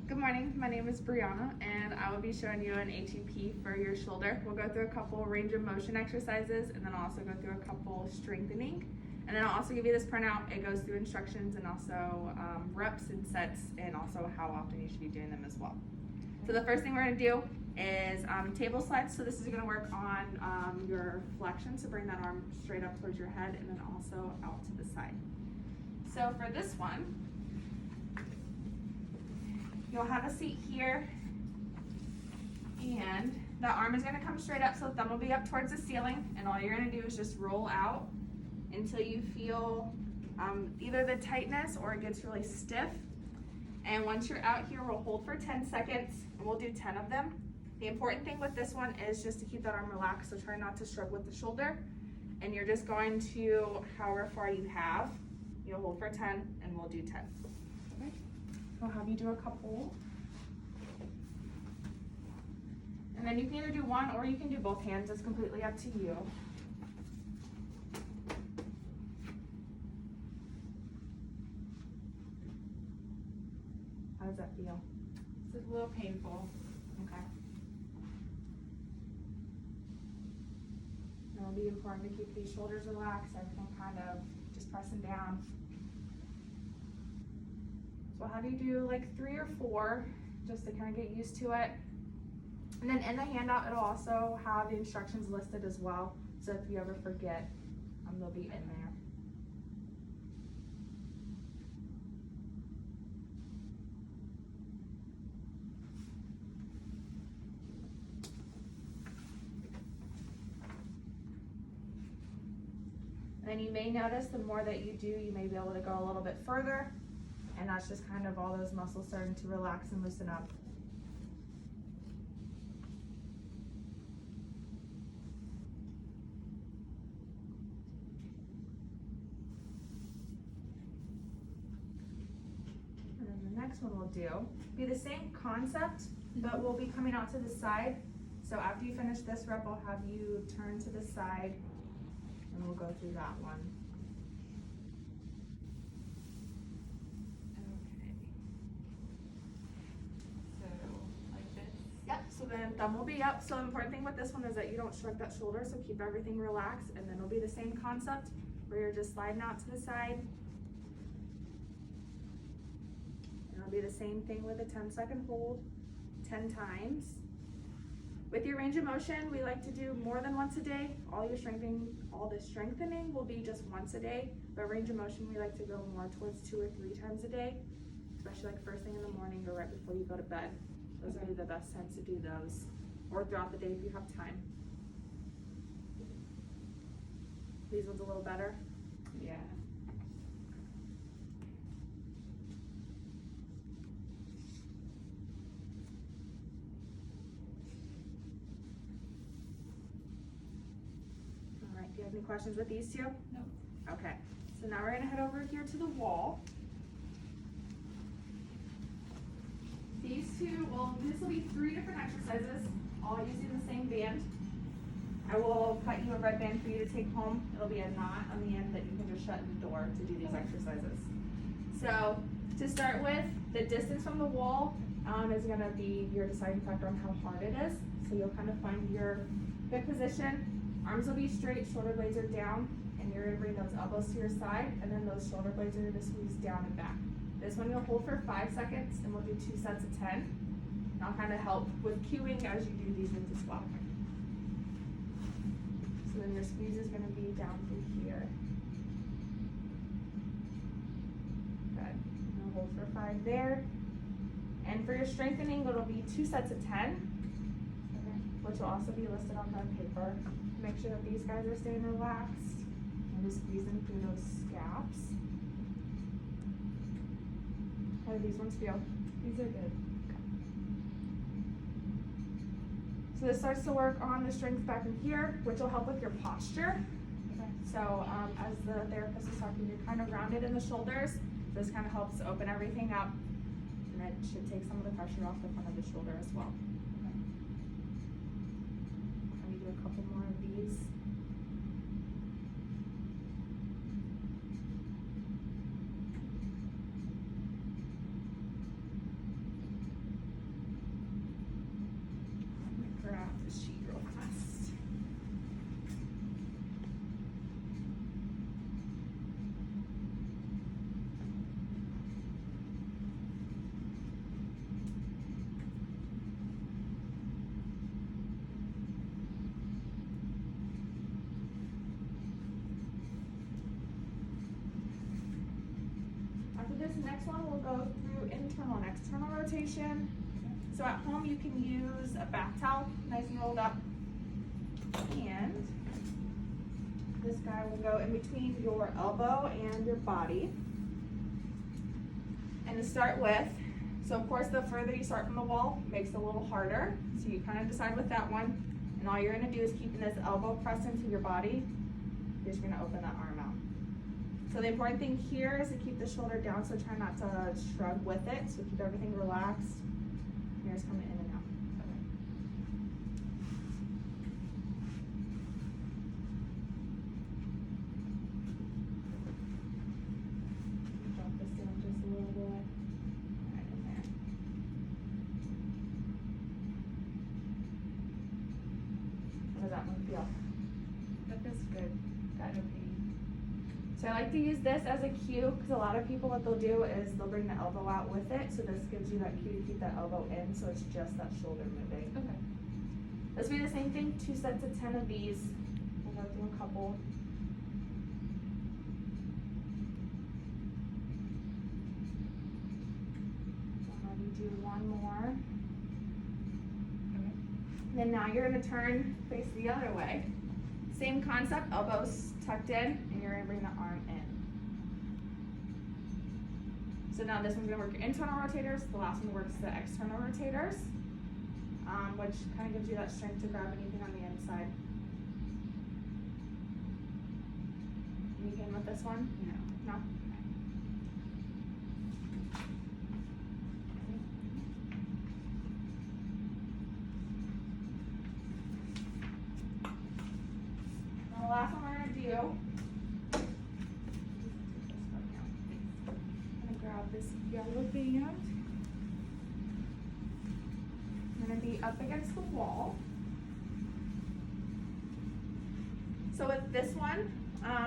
Good morning, my name is Brianna and I will be showing you an HEP for your shoulder. We'll go through a couple range of motion exercises and then I'll also go through a couple strengthening. And then I'll also give you this printout. It goes through instructions and also reps and sets and also how often you should be doing them as well. So the first thing we're gonna do is table slides. So this is gonna work on your flexion, so bring that arm straight up towards your head and then also out to the side. So for this one, you'll have a seat here and the arm is gonna come straight up, so the thumb will be up towards the ceiling, and all you're gonna do is just roll out until you feel either the tightness or it gets really stiff. And once you're out here, we'll hold for 10 seconds and we'll do 10 of them. The important thing with this one is just to keep that arm relaxed, so try not to shrug with the shoulder. And you're just going to, however far you have, you'll hold for 10 and we'll do 10. Okay. I'll have you do a couple. And then you can either do one or you can do both hands. It's completely up to you. How does that feel? It's a little painful. Okay. It'll be important to keep these shoulders relaxed, everything kind of just pressing down. So I'll have you do like 3 or 4 just to kind of get used to it. And then in the handout, it'll also have the instructions listed as well. So if you ever forget, they'll be in there. And then you may notice the more that you do, you may be able to go a little bit further. And that's just kind of all those muscles starting to relax and loosen up. And then the next one we'll do be the same concept, but we'll be coming out to the side. So after you finish this rep, I'll have you turn to the side and we'll go through that one. So then thumb will be up. So the important thing with this one is that you don't shrug that shoulder, so keep everything relaxed, and then it'll be the same concept where you're just sliding out to the side. And it'll be the same thing with a 10-second hold, 10 times. With your range of motion, we like to do more than once a day. All the strengthening will be just once a day, but range of motion, we like to go more towards 2 or 3 times a day, especially like first thing in the morning or right before you go to bed. Those would be the best times to do those, or throughout the day if you have time. These ones a little better? Yeah. All right, do you have any questions with these two? No. Okay, so now we're gonna head over here to the wall. These two, this will be 3 different exercises, all using the same band. I will cut you a red band for you to take home. It'll be a knot on the end that you can just shut the door to do these exercises. So to start with, the distance from the wall is gonna be your deciding factor on how hard it is. So you'll kind of find your good position. Arms will be straight, shoulder blades are down, and you're gonna bring those elbows to your side, and then those shoulder blades are gonna squeeze down and back. This one you'll hold for 5 seconds and we'll do 2 sets of 10. And I'll kind of help with cueing as you do these ones as well. So then your squeeze is going to be down through here. Good. And I'll hold for 5 there. And for your strengthening, it'll be 2 sets of 10, okay, which will also be listed on the paper. Make sure that these guys are staying relaxed and just squeezing through those scaps. How do these ones feel? These are good. So this starts to work on the strength back in here, which will help with your posture. Okay. So as the therapist is talking, you're kind of rounded in the shoulders. This kind of helps open everything up, and it should take some of the pressure off the front of the shoulder as well. Okay. Let me do a couple more of these. the sheet real fast. After this next one, we'll go through internal and external rotation. So at home, you can use a bath towel, nice and rolled up. And this guy will go in between your elbow and your body. And to start with, so of course the further you start from the wall, it makes it a little harder. So you kind of decide with that one. And all you're gonna do is keeping this elbow pressed into your body. You're just gonna open that arm out. So the important thing here is to keep the shoulder down, so try not to shrug with it. So keep everything relaxed. You're just coming in and out. Okay. Drop this down just a little bit. Right in there. How does that one feel? That feels good. Got no pain. So I like to use this as a cue, because a lot of people, what they'll do is they'll bring the elbow out with it, so this gives you that cue to keep that elbow in, so it's just that shoulder moving. Okay. This will be the same thing, 2 sets of 10 of these. We'll go through a couple. I'll have you do one more. Okay. Then now you're gonna turn, face the other way. Same concept, elbows tucked in, and you're gonna bring the arm in. So now this one's gonna work your internal rotators, the last one works the external rotators, which kind of gives you that strength to grab anything on the inside. Any pain with this one? No. No? Now the last one we're gonna do, I'm gonna grab this yellow band. I'm gonna be up against the wall. So with this one,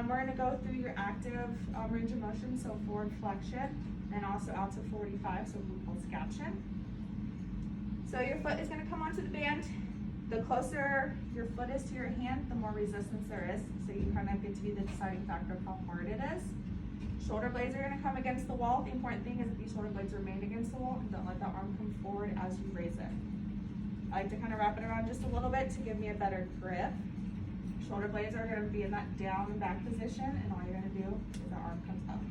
we're gonna go through your active range of motion, so forward flexion, and also out to 45, so glute scaption. So your foot is gonna come onto the band. The closer your foot is to your hand, the more resistance there is, so you kind of get to be the deciding factor of how hard it is. Shoulder blades are gonna come against the wall. The important thing is that these shoulder blades remain against the wall, and don't let the arm come forward as you raise it. I like to kind of wrap it around just a little bit to give me a better grip. Shoulder blades are gonna be in that down and back position, and all you're gonna do is the arm comes up.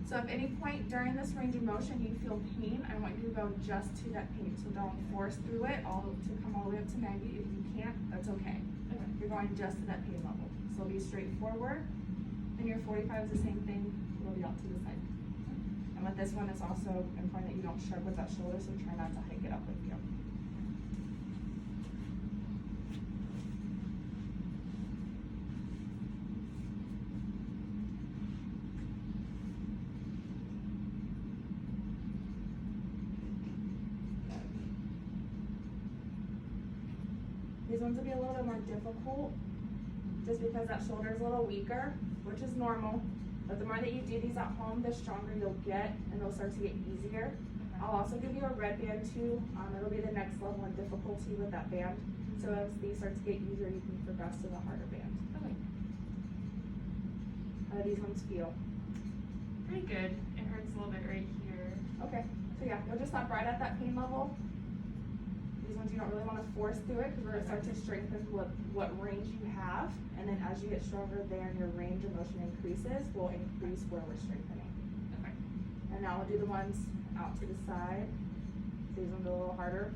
So if any point during this range of motion you feel pain, I want you to go just to that pain. So don't force through it to come all the way up to 90. If you can't, that's okay. You're going just to that pain level. So it'll be straightforward. And your 45 is the same thing, it'll be out to the side. And with this one, it's also important that you don't shrug with that shoulder, so try not to hike it up with you. These ones will be a little bit more difficult, just because that shoulder is a little weaker, which is normal. But the more that you do these at home, the stronger you'll get, and they'll start to get easier. I'll also give you a red band too. It'll be the next level in difficulty with that band. So as these start to get easier, you can progress to the harder band. Okay. How do these ones feel? Pretty good. It hurts a little bit right here. Okay, so yeah, you'll just stop right at that pain level. These ones you don't really want to force through it, because we're going to start to strengthen what range you have, and then as you get stronger there and your range of motion increases, we'll increase where we're strengthening. Okay. And now we'll do the ones out to the side. These ones are a little harder.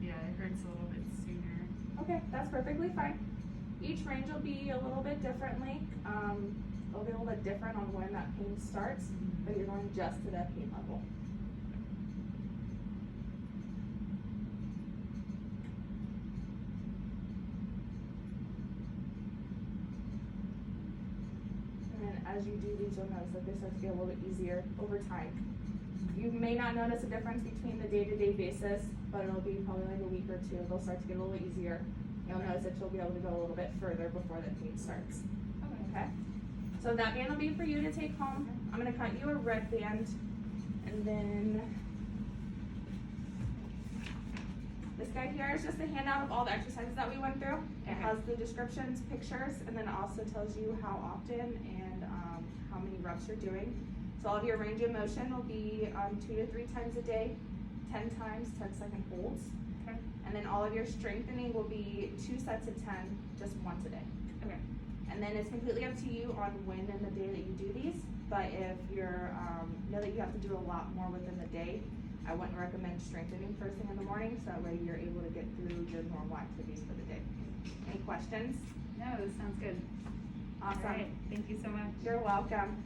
Yeah, it hurts a little bit sooner. Okay, that's perfectly fine. Each range will be a little bit differently. It'll be a little bit different on when that pain starts, but you're going just to that pain level. And then as you do these, you'll notice that they start to get a little bit easier over time. You may not notice a difference between the day-to-day basis, but it'll be probably like a week or two. They'll start to get a little easier. You'll notice that you'll be able to go a little bit further before the pain starts. Okay? So that band will be for you to take home. I'm gonna cut you a red band, and then this guy here is just a handout of all the exercises that we went through. It has the descriptions, pictures, and then it also tells you how often and how many reps you're doing. So all of your range of motion will be 2 to 3 times a day, 10 times 10-second holds. Okay. And then all of your strengthening will be 2 sets of 10, just once a day. Okay. And then it's completely up to you on when in the day that you do these. But if you're know that you have to do a lot more within the day, I wouldn't recommend strengthening first thing in the morning, so that way you're able to get through your normal activities for the day. Any questions? No, this sounds good. Awesome. All right. Thank you so much. You're welcome.